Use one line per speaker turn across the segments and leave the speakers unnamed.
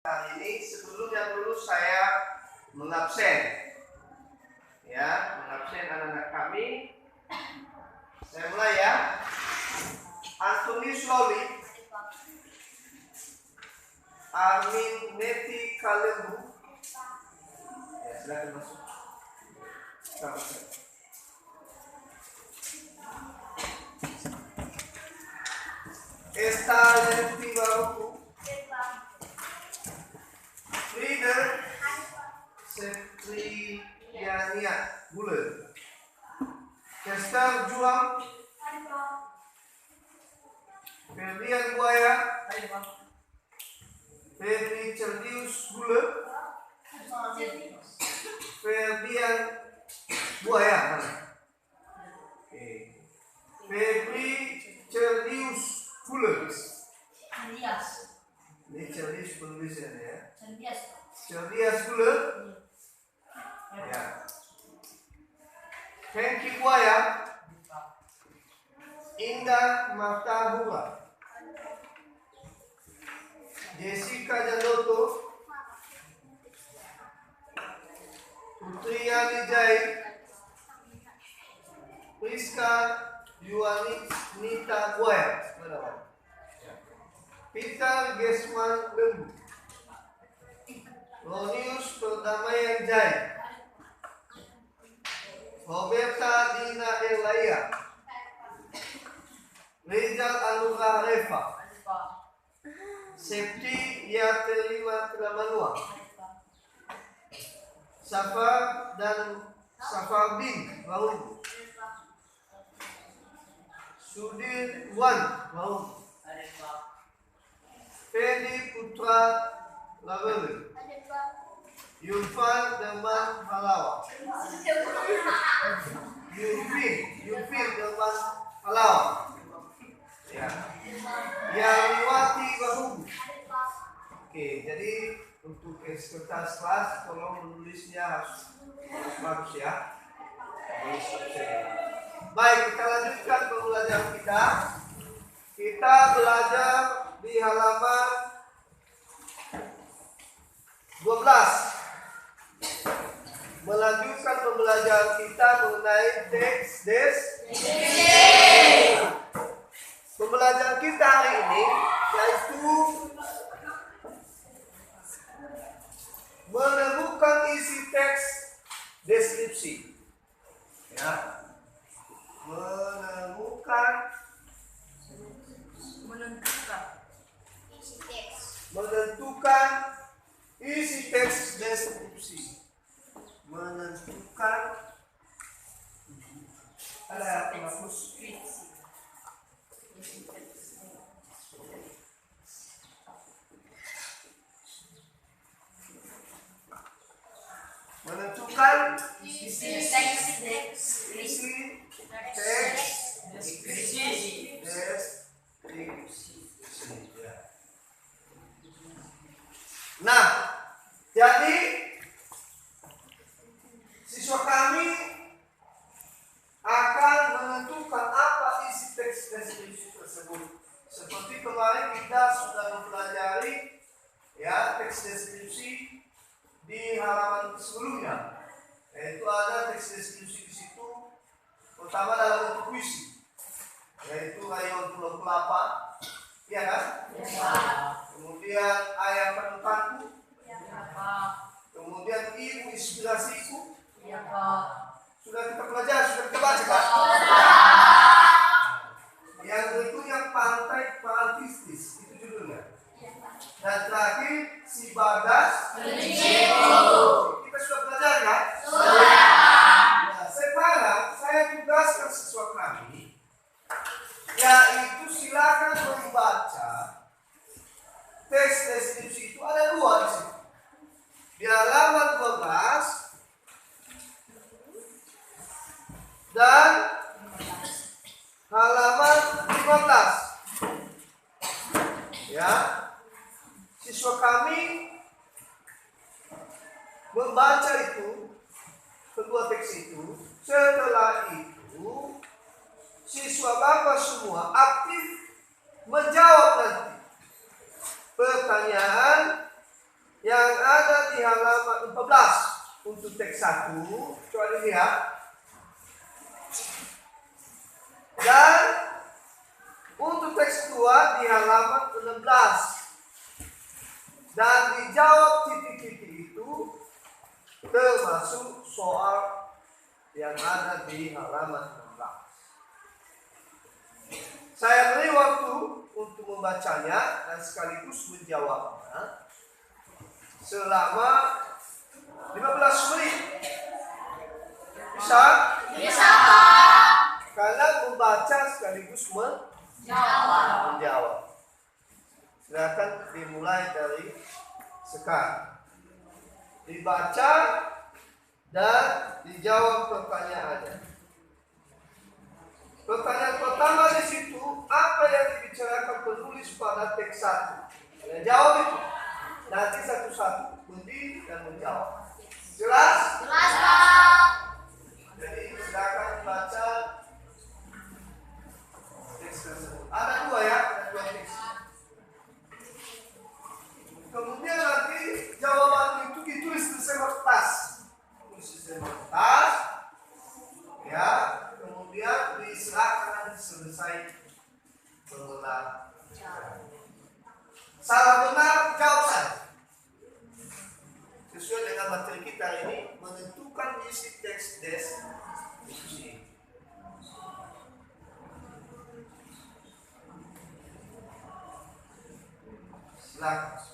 kali ini. Sebelumnya dulu saya mengabsen, ya, mengabsen anak-anak kami. Saya mulai ya. Antoni Slowly, Armin Neti Kalembu. Ya, silakan masuk. Esta Lenti Baruku, Leader Setriania Bulan, Chester Juang, Ferdian Buaya, Febri Cerdius Bulan, Ferdian Buaya mana? Febri Cerdius Bulan. Ini Cerdius penulisannya ya. Cerdius Bulan. Ya. Hengki Buaya, Indah Matahura, Jessica Jandoto, Putria Wijay, Priska Yuanita Buaya, Peter Gesman Lembu, Ronius Perdamaian Jai, Roberta Dina Elaya, Rizal Anugrah Reva, Septi Yaterima Tramanua, Safar dan Safardin Baru, Sudir Wan Baru, Fedi Putra Lavele, Yulfan Deman Halawa, Yulfin Deman Halawa, ya, Yaliwati Bahu. Oke, jadi untuk ekspektasi kelas tolong menulisnya harus bagus ya. Baik, kita lanjutkan pembelajaran kita. Kita belajar di halaman 12. Melanjutkan pembelajaran kita mengenai teks deskripsi. Pembelajaran kita hari ini yaitu menemukan isi teks deskripsi. Ya. Menentukan isi teks deskripsi. Menentukan ada penghapus. Menentukan isi teks deskripsi. Nah, jadi siswa kami akan menentukan apa isi teks deskripsi tersebut. Seperti kemarin kita sudah mempelajari ya teks deskripsi di halaman sebelumnya, yaitu ada teks deskripsi di situ. Pertama dalam bentuk puisi, yaitu Rayon Pulau Kelapa, ya kan? Ya. Kemudian Ayah Panutanku, ya. Kemudian Ibu Inspirasiku, ya. Sudah kita pelajari, sudah kita baca kan? Yang berikutnya Pantai Parantistis, itu judulnya. Dan terakhir Si Bagas kita sudah belajar kan? Nah, sekarang saya tugaskan siswa kami, yaitu silakan membaca teks deskripsi itu. Ada dua di sini. Di halaman 12 dan halaman 15. Ya. Siswa kami membaca itu, kedua teks itu. Setelah itu siswa Bapak semua aktif menjawab nanti pertanyaan yang ada di halaman 14 untuk teks 1. Coba dilihat. Dan untuk teks 2 di halaman 16. Dan dijawab titik-titik itu termasuk soal yang ada di halaman 16. Saya beri waktu untuk membacanya dan sekaligus menjawabnya selama 15 menit. Bisa?
Bisa, Pak.
Kalian membaca sekaligus menjawab. Silakan dimulai dari sekarang. Dibaca dan dijawab pertanyaannya. Pertanyaan pertama di situ, apa yang dibicarakan penulis pada teks 1? Kalian jawab itu. Nanti satu-satu berdiri dan menjawab. Jelas?
Jelas, Pak.
Jadi silakan baca teks tersebut. Ada dua ya, ada dua teks. Kemudian nanti jawaban itu ditulis di kertas. Tulis di kertas. Ya, kemudian diserahkan selesai mengulang. Salah benar jawab saja. Sesuai dengan materi kita ini, menentukan isi teks deskripsi. Silakan.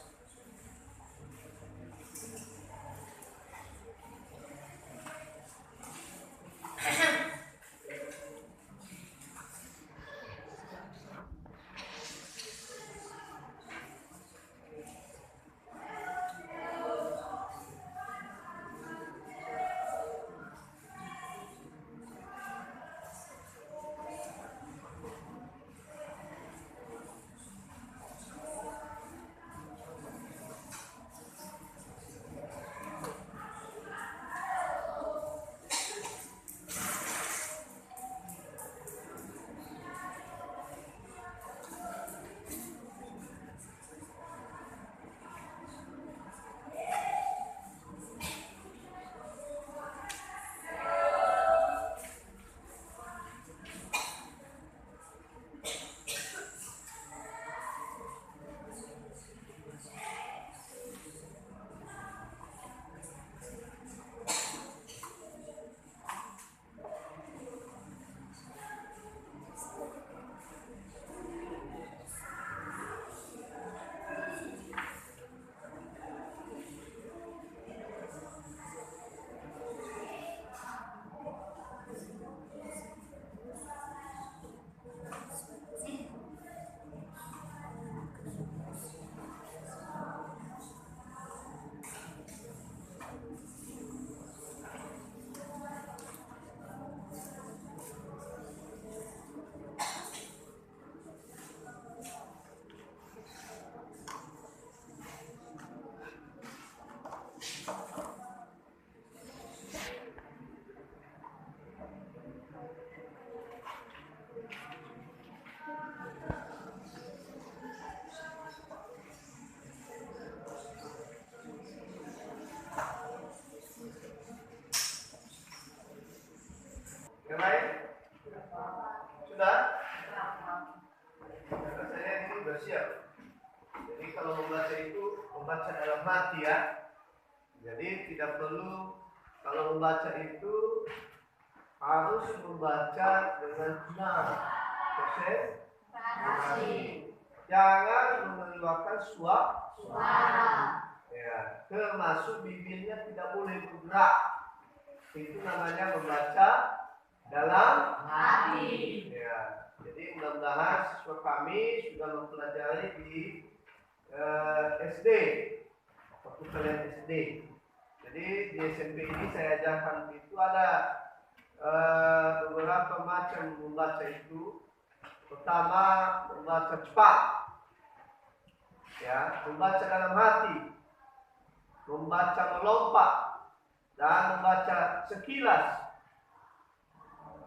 Yang lain? Sudah? Saya ini sudah siap. Jadi kalau membaca itu membaca dalam hati ya. Jadi tidak perlu, kalau membaca itu harus membaca dengan benar. Konsentrasi. Jangan mengeluarkan suara. Ya, termasuk bibirnya tidak boleh bergerak. Itu namanya membaca dalam hati. Ya, jadi mudah-mudahan siswa kami sudah mempelajari di SD, waktu kalian SD. Jadi di SMP ini saya ajarkan itu ada beberapa macam membaca itu. Pertama, membaca cepat, ya, membaca dalam hati, membaca melompat, dan membaca sekilas.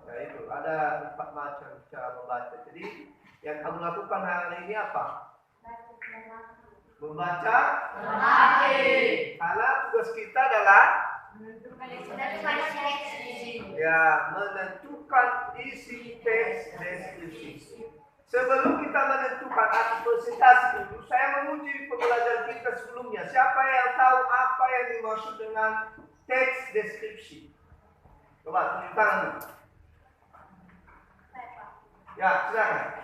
Nah itu ada 4 macam cara membaca. Jadi yang kamu lakukan hari ini apa? Membaca.
Berbagi.
Karena tugas kita adalah
Menentukan teks
ya menentukan isi teks deskripsi. Sebelum kita menentukan atau presentasi dulu, saya menguji pembelajaran kita sebelumnya. Siapa yang tahu apa yang dimaksud dengan teks deskripsi? Coba tunjuk tangan dulu. Ya, silakan.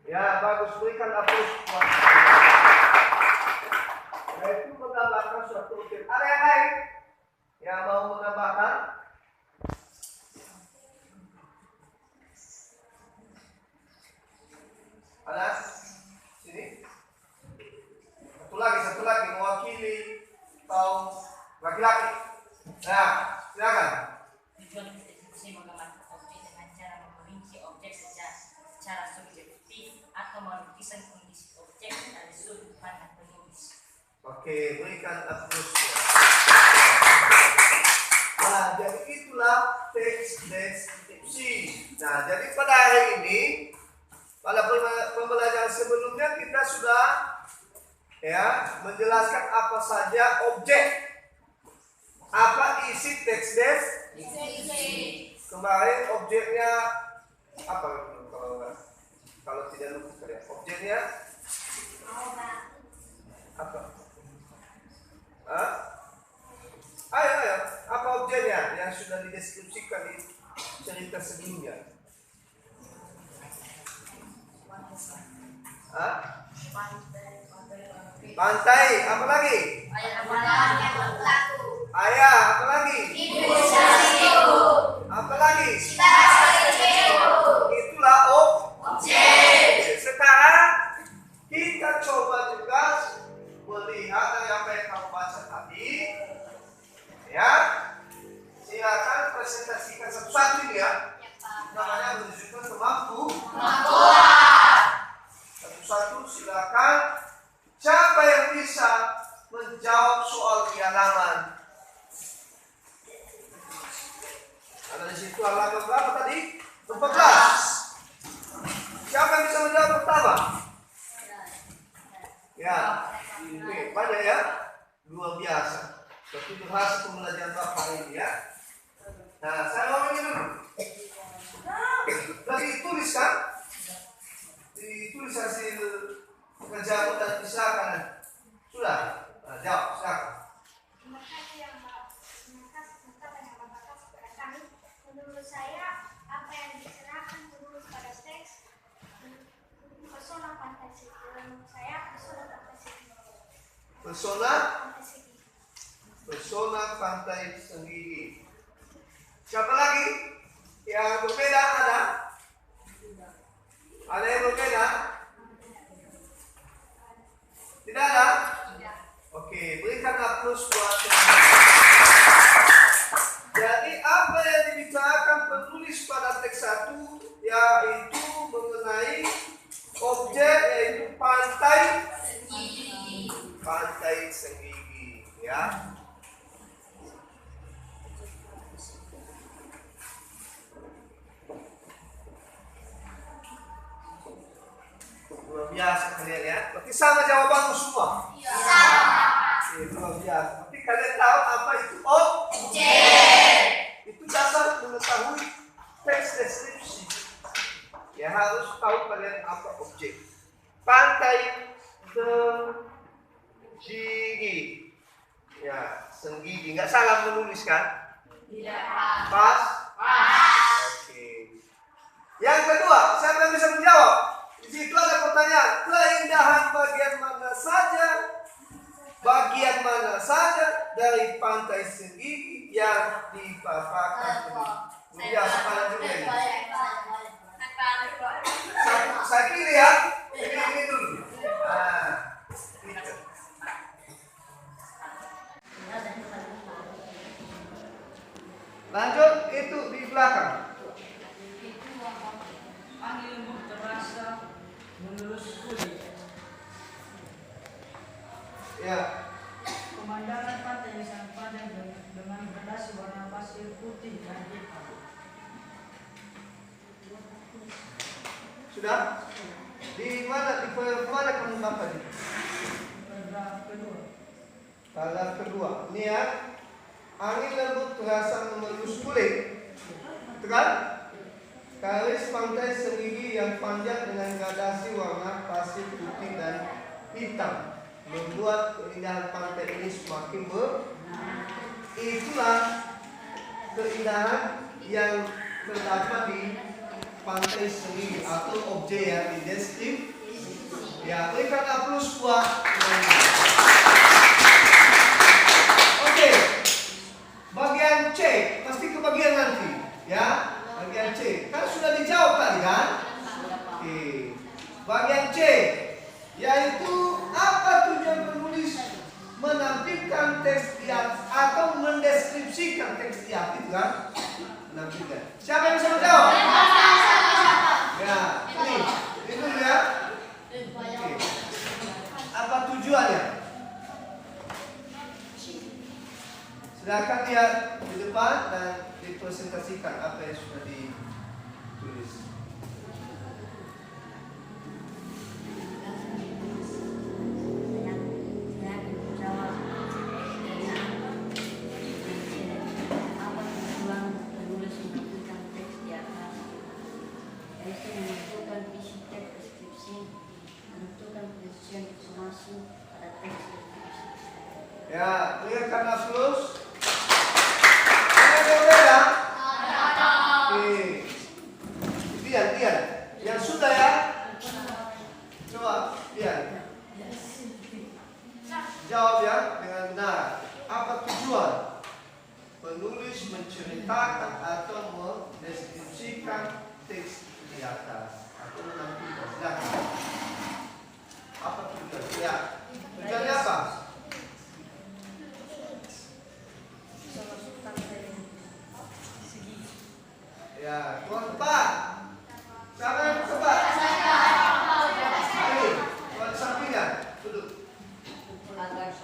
Ya, bagus. Berikan aplaus buat yaitu menggambarkan suatu objek. Ada yang lain yang mau menggambarkan? Ada? Sini. Satu lagi mewakili kaum laki-laki. Nah, silakan.
Tujuan deskripsi menggambarkan objek dengan cara memperinci objek secara subjektif atau melukiskan kondisi objek dari sudut pandang penulis.
Oke, berikan aplaus. Nah, jadi itulah teks deskripsi. Nah, jadi pada hari ini, pada pembelajaran sebelumnya kita sudah ya menjelaskan apa saja objek, apa isi teks deskripsi. Kemarin objeknya apa kalau tidak lupa ya, objeknya apa? Ayo, apa objeknya yang sudah dideskripsikan di cerita sebelumnya? Pantai, apa lagi? Ayah, apa lagi? Apa lagi? Itulah objek. Sekarang kita coba juga melihat dari apa yang kamu baca tadi. Ya, silakan presentasikan satu-satu ini ya. Namanya menunjukkan kemampuan. Satu-satu silakan. Siapa yang bisa menjawab soal di halaman? Ada di situ halaman berapa tadi? 14. Siapa yang bisa menjawab pertama? Ya, ini banyak ya. Luar biasa. Seperti berhasil pembelajaran Bapak ini ya. Nah, saya mau ini dulu. Lagi ditulis kan? Ditulis hasil pekerjaan dan silakan. Sudah? Nah, jawab, silakan.
Terima kasih yang Bapak kepada kami. Menurut saya, apa yang diserahkan penulis pada teks pesona fantasi. Menurut saya, pesona fantasi.
Pesona pantai Senggigi. Siapa lagi yang berbeda ada? Ada yang berbeda? Tidak ada? Oke, berikan aplaus buat jadi apa yang dibicarakan penulis pada teks 1 yaitu mengenai objek yaitu pantai Senggigi ya. Luar biasa kalian ya. Berarti sama jawabanmu semua? Luar biasa. Berarti kalian tahu apa itu objek. Itu dasar mengetahui teks deskripsi. Ya harus tahu kalian apa objek. Pantai Senggigi. Ya, Senggigi. Nggak salah menulis kan?
Tidak.
Pas? Oke. Yang kedua, siapa yang bisa menjawab? Di situ ada pertanyaan, keindahan bagian mana saja dari pantai Senggigi yang dipaparkan ini. Biasa pada juga ini. Saya pilih ya, ini dulu. Nah, gitu. Lanjut, itu di belakang.
Anginmu terasa menelus kulit.
Ya.
Pemandangan pantai yang sangat panjang dengan gradasi warna pasir putih dan hitam.
Sudah? Di mana kamu baca ini? Paragraf kedua. Ini ya. Angin lembut terasa menembus kulit. Betul kan? Garis pantai Senggigi yang panjang dengan gradasi warna pasir putih dan hitam membuat keindahan pantai ini semakin itulah keindahan yang terdapat di pantai Senggigi atau objek yang deskriptif. Ya, berikan aplaus buat. Oke, bagian C pasti ke bagian nanti, ya. Bagian C kan sudah dijawab tadi kan? Oke, bagian C yaitu apa tujuan penulis menampilkan teks di atas atau mendeskripsikan teks di atas, itu kan? Menampilkan. Siapa yang bisa menjawab? Ya, ini dulu ya. Oke. Apa tujuannya? Silakan lihat di depan dan dipresentasikan apa yang sudah ditulis. Ya, berikan aplaus. Lihat. Yang sudah ya. Coba lihat. Jawab ya dengan benar. Apa tujuan penulis menceritakan atau mendeskripsikan teks di atas atau menampilkan? Silakan. Apa tujuan? Ya. Tujuannya apa? Ya, tuan tepat. Siapa yang tepat? Ini, tuan sampingnya. Duduk.
Agar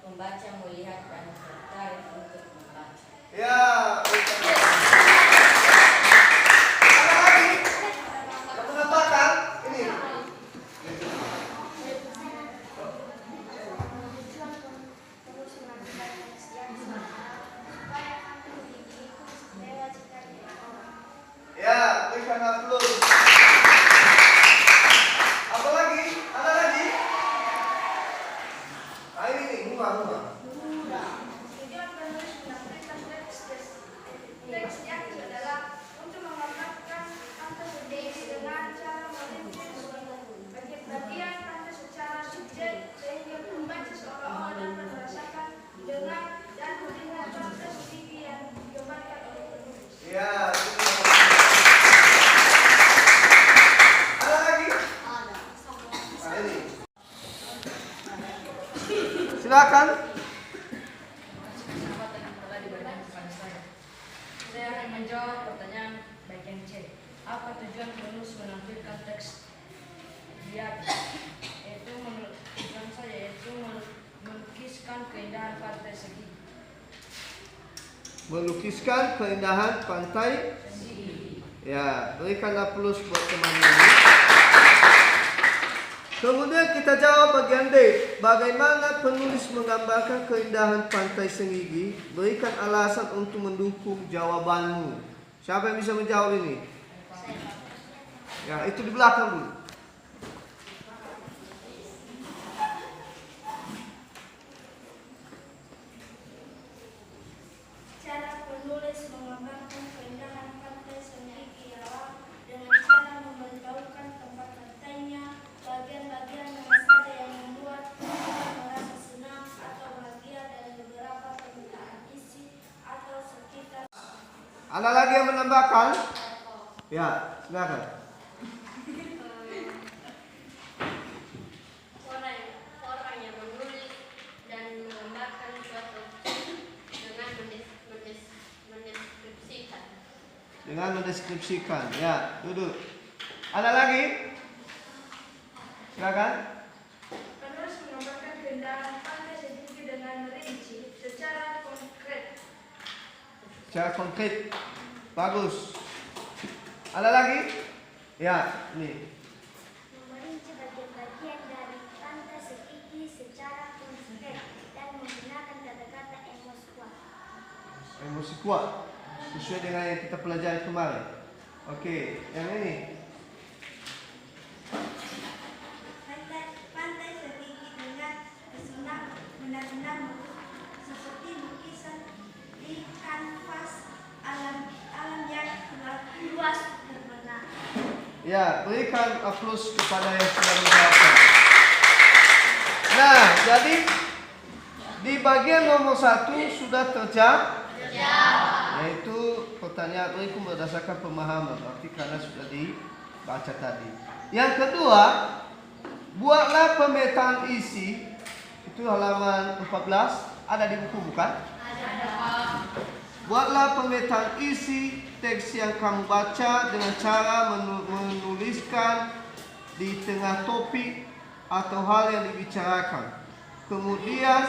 pembaca melihat dan tertarik untuk membaca.
Ya. Ada lagi? Kamu nambahkan? Ini. Ya, berikan aplaus. Apa lagi? Ada lagi? Ah, ini nih, rumah.
Tujuan penulis menampilkan teks di atas adalah untuk menggambarkan pantai Senggigi dengan cara merinci bagian pantai secara subjek sehingga pembaca seolah-olah dapat merasakan dengan dan melihat pantai Senggigi yang digambarkan oleh penulis.
Ya. Ada lagi? Nah, ini. Silakan.
Sahabat yang telah diberikan kepada saya. Saya akan menjawab pertanyaan bagian C. Apa tujuan penulis menampilkan teks di atas? Tujuan saya yaitu melukiskan keindahan pantai Senggigi.
Melukiskan keindahan pantai.
Senggigi.
Ya, berikan aplaus buat teman ini. Kemudian kita jawab bagian D. Bagaimana penulis menggambarkan keindahan pantai Senggigi? Berikan alasan untuk mendukung jawabanmu. Siapa yang bisa menjawab ini? Ya, itu di belakang dulu.
Cara penulis menggambarkan keindahan pantai Senggigi ialah dengan cara memberitahukan tempat pantainya, bagian-bagian wisata yang membuat kita merasa senang atau bahagia, dan beberapa permintaan isi atau sekitar.
Ada lagi yang menambahkan? Ya, silakan.
Orang yang menulis dan menggambarkan suatu mendeskripsikan.
Dengan mendeskripsikan. Ya, duduk. Ada lagi? Silakan.
Penulis menggambarkan keindahan pantai Senggigi dengan merinci secara konkret.
Secara konkret. Bagus. Ada lagi? Ya, ini.
Merinci bagian-bagian dari pantai segigi secara konsisten dan menggunakan kata-kata emosi kuat.
Emosi kuat. Sesuai dengan yang kita pelajari kemarin. Oke, yang ini.
Pantai segigi dengan pesona benar-benar seperti lukisan di kanvas alam yang luas berwarna.
Ya, berikan aplaus kepada yang sudah menjawabkan. Nah, jadi di bagian nomor 1 sudah terjawab, yaitu pertanyaan berikum berdasarkan pemahaman, berarti karena sudah dibaca tadi. Yang kedua, buatlah pemetaan isi, itu halaman 14, ada di buku bukan? Buatlah pemetaan isi teks yang kamu baca dengan cara menuliskan di tengah topik atau hal yang dibicarakan. Kemudian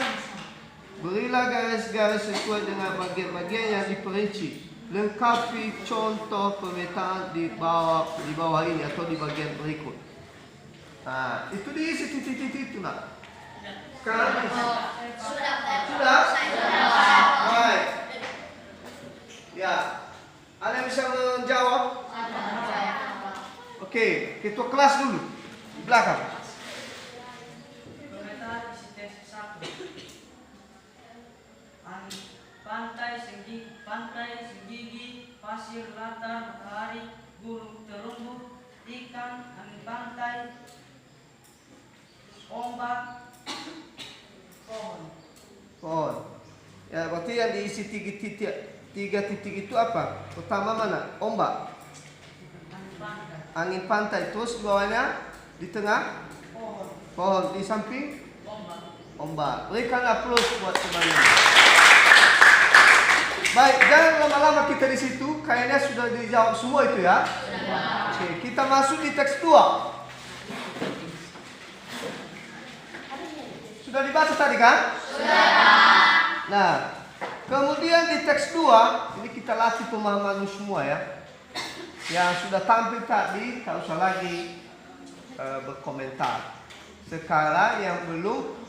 berilah garis-garis sesuai dengan bagian-bagian yang diperinci. Lengkapi contoh pemetaan di bawah ini atau di bagian berikut. Nah, itu diisi titik-titik itu nak. Sekarang sudah. Baik. Ya. Ada yang bisa menjawab? Oke, ketua kelas dulu di belakang.
Pemetaan isi teks 1. Pantai segigi, pasir latar, matahari, gunung terumbu, ikan, angin pantai, ombak,
Pohon. Ya, berarti yang diisi tiga titik itu apa? Pertama mana? Ombak, angin pantai. Terus bawahnya di tengah pohon, di samping ombak. Berikan aplaus buat semuanya. Baik, jangan lama-lama kita di situ. Kayaknya sudah dijawab semua itu ya. Oke, kita masuk di teks 2. Sudah dibaca tadi kan? Sudah. Nah, kemudian di teks 2, ini kita latih pemahaman semua ya. Yang sudah tampil tadi, tak usah lagi berkomentar. Sekarang yang belum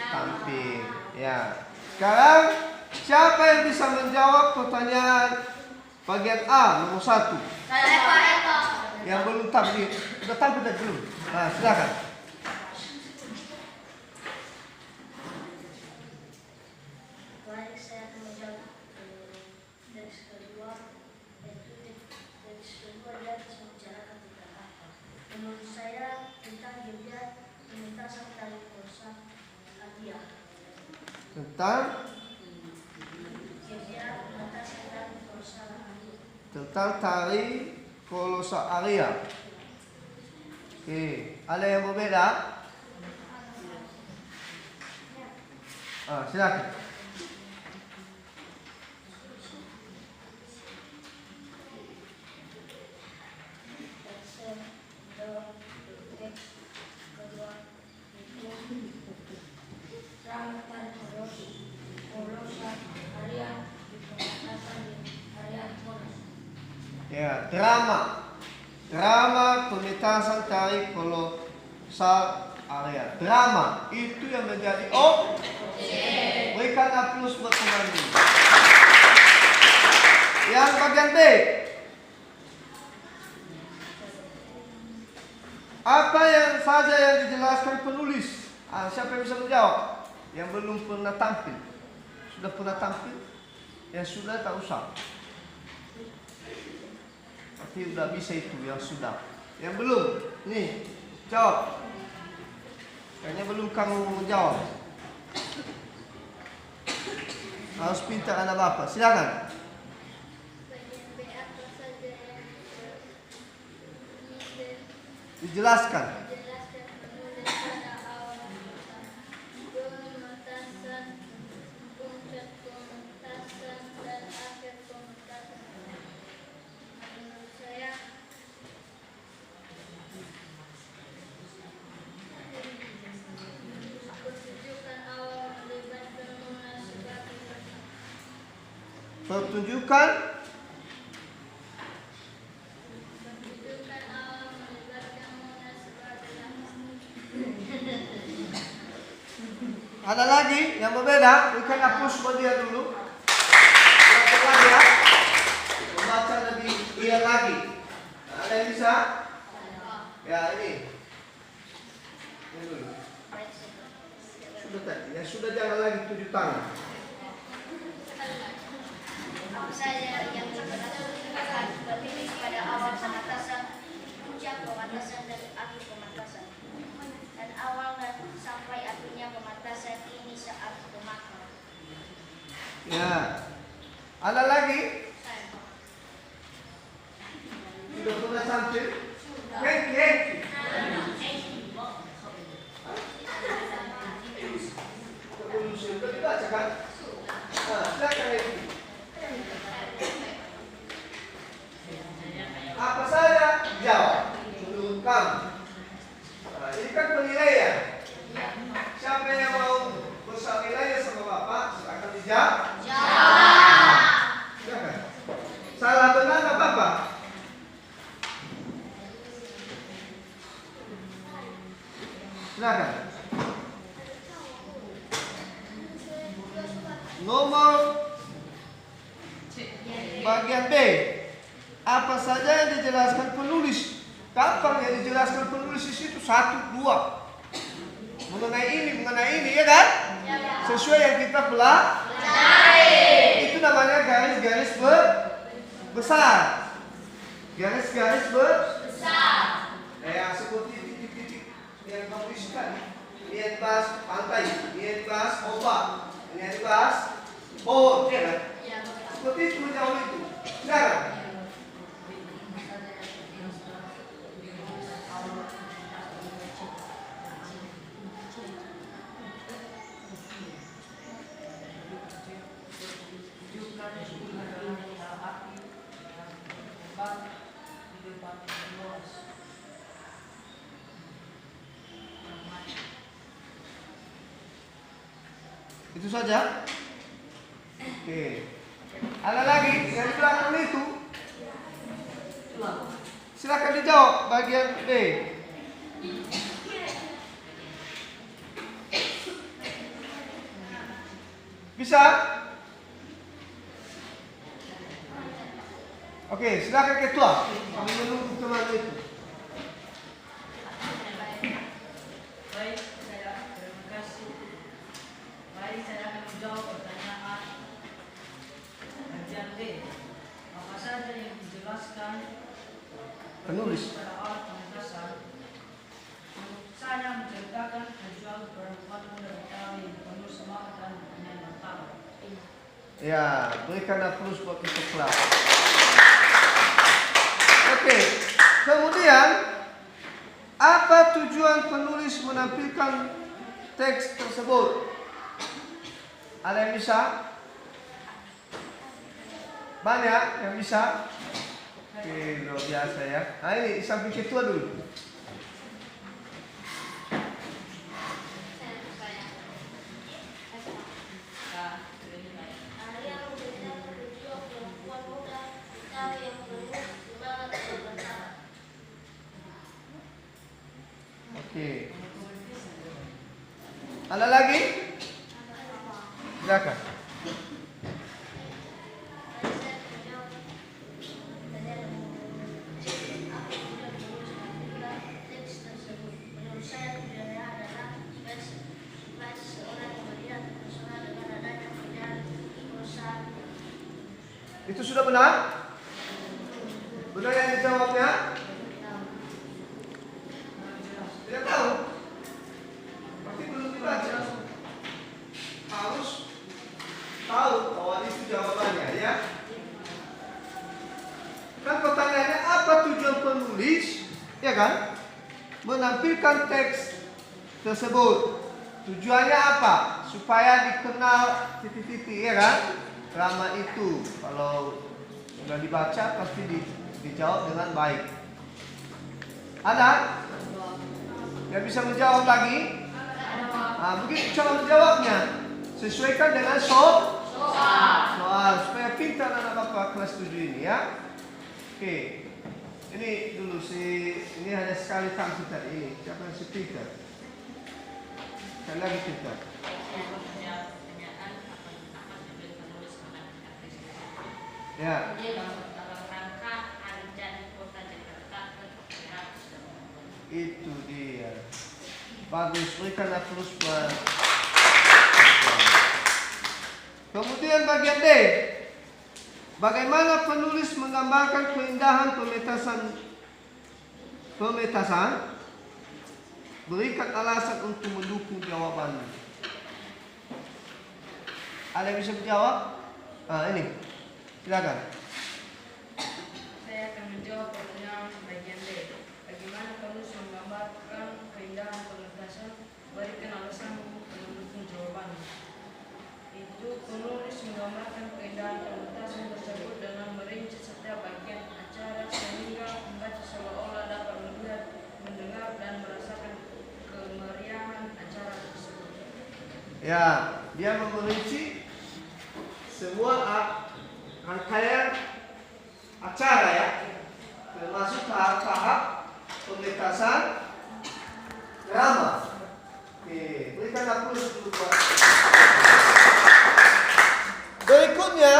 tampil. Ya. Sekarang siapa yang bisa menjawab pertanyaan bagian A nomor 1? Yang belum tampil. Sudah tampil tadi belum? Nah, silakan.
Baik, saya akan menjawab teks kedua. Teks kedua dia membicarakan tentang apa? Menurut saya tentang Jogja pementasan tari Kosa Adia.
Tentang tari Kolosa Aria. Oke, ada yang berbeda? Silakan. Ya, drama pementasan tari Kolosa Aria. Drama itu yang menjadi berikan aplaus buat teman-teman. Yang bagian B, apa yang saja yang dijelaskan penulis? Siapa yang bisa menjawab? Yang belum pernah tampil. Sudah pernah tampil? Yang sudah tak usah. Tapi udah bisa itu yang sudah. Yang belum, nih jawab. Kayaknya belum kamu menjawab. Harus pintar anak bapak. Silakan.
Bagian B apa saja yang
Dijelaskan.
dijelaskan penulis pada awal pementasan, puncak pementasan, dan akhir pementasan. Menurut saya pertunjukan awal melibatkan Mona sebagai
Pertunjukan
pertunjukan awal
Ada lagi yang berbeda? Berikan hapus buat dia dulu. Belajar lagi ya. Membaca lebih dia lagi. Ada yang bisa? Ya ini. Ini dulu. Sudah tadi. Yang sudah jangan lagi 7 tangan.
Apa saja yang akan berdiri pada awal pematasan, puncak pematasan dan akhir pematasan, dan awal dan sampai akhirnya pematasan ini saat pemakan.
Ya. Ada lagi? Sudah pernah sampai? Henki. Sudah dibaca kan? Nah, silakan Henki. Apa saja jawab menurut kamu. Nah, ini kan penilaian. Siapa yang mau berusaha nilainya sama Bapak? Silakan dijawab. Silakan. Salah benar apa Bapak? Silakan. Nomor bagian B. Apa saja yang dijelaskan penulis? Kapan yang dijelaskan penulis di situ? 1, 2. Mengenai ini, ya kan? Sesuai yang kita pelajari. Itu namanya garis-garis besar. Garis-garis besar. Ya, seperti titik-titik yang tuliskan. Ini bahas pantai, ini bahas ombak, ini bahas pohon, ya kan? Seperti itu jauh itu. Sekarang. Itu saja. Oke. Ada lagi yang di belakang itu? Silakan dijawab bagian B. Bisa? Oke, silakan ketua. Kami menunggu teman itu.
Baik, terima kasih. Baik, saya akan menjawab pertanyaan bagian D. Apa saja yang dijelaskan
Penulis.
pada awal pementasan? Saya menceritakan tujuan perempuan muda Betawi yang penuh semangat dan punya mental.
Ya, berikan aplaus buat kita kelas. Oke, kemudian apa tujuan penulis menampilkan teks tersebut? Ada yang bisa? Banyak yang bisa? Oke, luar biasa ya. Nah ini samping ketua dulu. Oke. Ada lagi? Silakan. Itu sudah benar? Benar yang dijawabnya? Tidak tahu? Berarti belum dibaca. Harus tahu bahwa itu jawabannya ya. Kan pertanyaannya apa tujuan penulis? Ya kan? Menampilkan teks tersebut. Tujuannya apa? Supaya dikenal titik-titik, ya kan? Drama itu kalau sudah dibaca pasti dijawab dengan baik. Ada? Yang bisa menjawab lagi? Nah, begitu cara menjawabnya. Sesuaikan dengan soal supaya pintar anak bapak kelas 7 ini ya. Oke. Ini dulu ini hanya sekali tampil tadi ini. Siapa si Peter? Sekali lagi kita.
Saya menjawab pertanyaan apa tujuan penulis mengajukan teks deskripsi.
Ya.
Dalam rangka Hari Jadi Kota Jakarta ke-100.
Itu dia. Bagus, berikan aplaus buat. Kemudian bagian D. Bagaimana penulis menggambarkan keindahan pemetasan? Berikan alasan untuk mendukung jawabannya. Ada yang bisa menjawab? Ini. Silakan.
Saya akan menjawab pertanyaan bagian D. Bagaimana penulis menggambarkan keindahan pemetasan? Berikan alasan untuk mendukung jawabannya. Itu penulis menggambarkan keindahan pemetasan tersebut dengan merinci setiap bagian acara sehingga pembaca seolah-olah dapat melihat, mendengar, dan merasakan kemeriahan acara tersebut.
Ya, dia merinci semua rangkaian acara ya, termasuk tahap-tahap pementasan drama. Oke, berikan aplaus dulu buat. Berikutnya,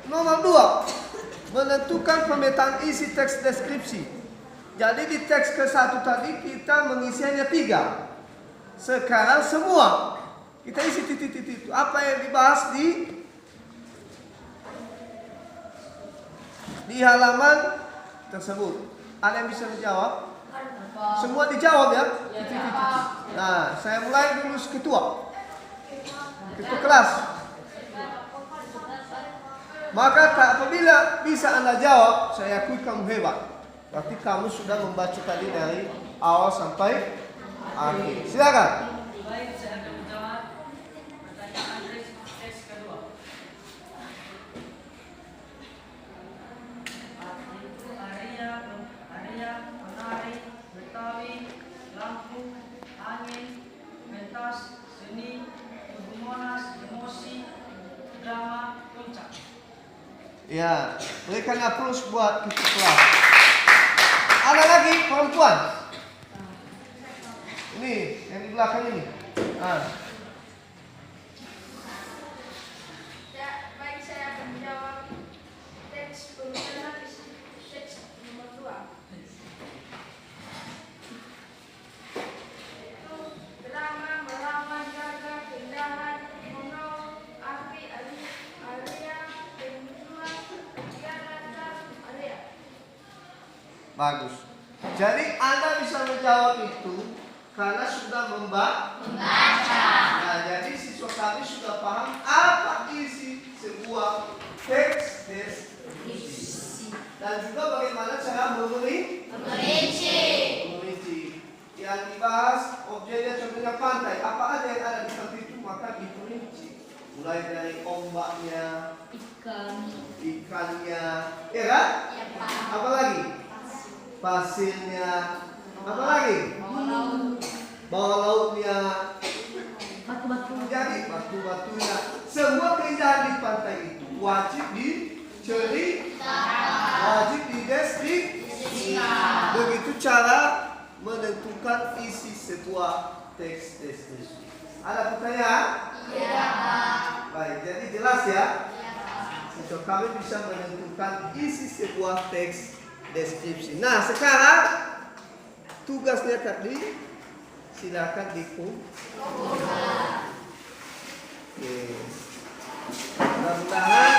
nomor 2, menentukan pemetaan isi teks deskripsi. Jadi di teks ke-1 tadi kita mengisinya 3. Sekarang semua kita isi titik-titik itu. Apa yang dibahas di halaman tersebut. Ada yang bisa menjawab? Semua dijawab ya? Titik-titik. Nah, saya mulai dulu ketua kelas. Maka apabila bisa Anda jawab, saya akui kamu hebat. Berarti kamu sudah membaca tadi dari awal sampai akhir. Silakan.
Baik, saya akan menjawab pertanyaan teks kedua. Itu area, penari, Betawi, lampu, angin, pentas, seni, Tugu Monas, emosi, drama, puncak.
Ya, berikan aplaus buat kita kelas. Ada lagi perempuan. Ini yang di belakang ini.
Baik, saya akan menjawab teks pembicaraan teks nomor 2. Itu drama melawan jaga keindahan, mono, api, area, kemunculan, kegiatan, area.
Bagus. Jadi Anda bisa menjawab itu karena sudah membaca. Nah, jadi siswa kami sudah paham apa isi sebuah teks deskripsi dan juga bagaimana cara merinci. Yang dibahas objeknya contohnya pantai. Apa aja yang ada di pantai itu maka diperinci. Mulai dari ombaknya, ikannya, ya kan? Apa lagi? Pasirnya, apa lagi? Bawah lautnya, jadi batu-batunya, semua keindahan di pantai itu wajib wajib dideskripsi. Begitu cara menentukan isi sebuah teks deskripsi. Ada pertanyaan? Iya. Baik, jadi jelas ya. So, kami bisa menentukan isi sebuah teks deskripsi. Nah, sekarang tugasnya tadi silakan dikumpulkan. Oke. Mudah-mudahan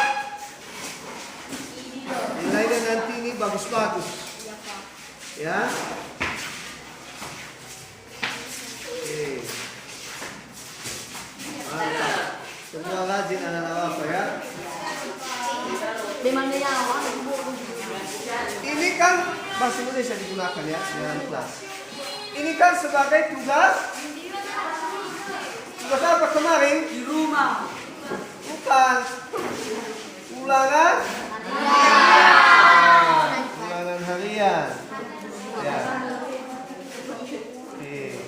nilainya nanti ini bagus-bagus. Ya. Oke. Mantap. Semua rajin anak-anak apa ya? Ini kan bahasa Indonesia digunakan ya dalam kelas. Ini kan sebagai tugas apa kemarin? Di rumah. Bukan. Ulangan harian. Ya. Oke.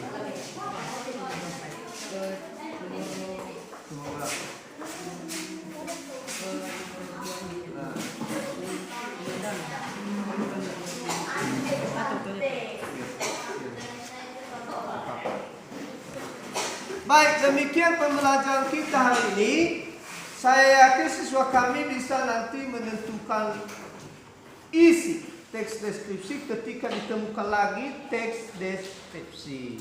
Baik, demikian pembelajaran kita hari ini. Saya yakin siswa kami bisa nanti menentukan isi teks deskripsi ketika ditemukan lagi teks deskripsi.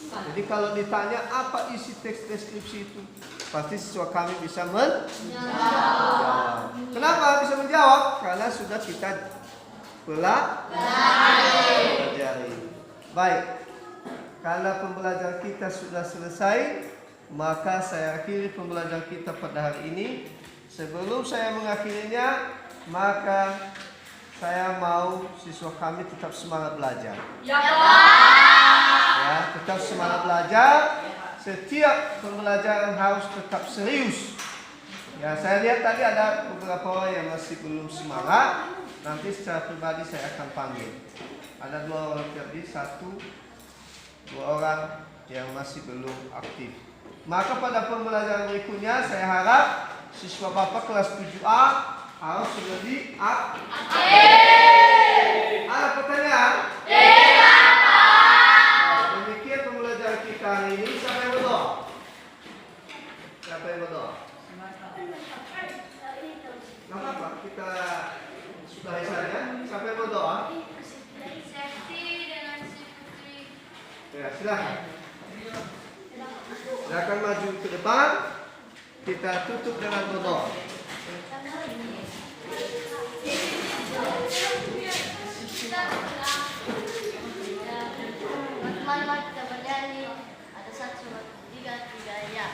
Jadi kalau ditanya apa isi teks deskripsi itu, pasti siswa kami bisa menjawab. Kenapa bisa menjawab? Karena sudah kita pelajari. Baik, karena pembelajaran kita sudah selesai, maka saya akhiri pembelajaran kita pada hari ini. Sebelum saya mengakhirinya, maka saya mau siswa kami tetap semangat belajar. Ya, tetap semangat belajar. Setiap pembelajaran harus tetap serius. Ya, saya lihat tadi ada beberapa orang yang masih belum semangat. Nanti secara pribadi saya akan panggil. Ada 2 orang tadi, 2 orang yang masih belum aktif. Maka pada pembelajaran berikutnya saya harap siswa Bapak kelas 7A harus lebih aktif. Ada pertanyaan? Demikian pembelajaran kita hari ini. Siapa yang berdoa? Siapa yang berdoa? Gak apa-apa, kita sudahi saja. Siapa yang berdoa?
Safety dengan si Putri.
Ya, silakan. Silakan maju ke depan. Kita tutup dengan berdoa.
Teman-teman kita bernyanyi. Ada 1, 2, 3, ya.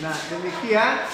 Nah, demikian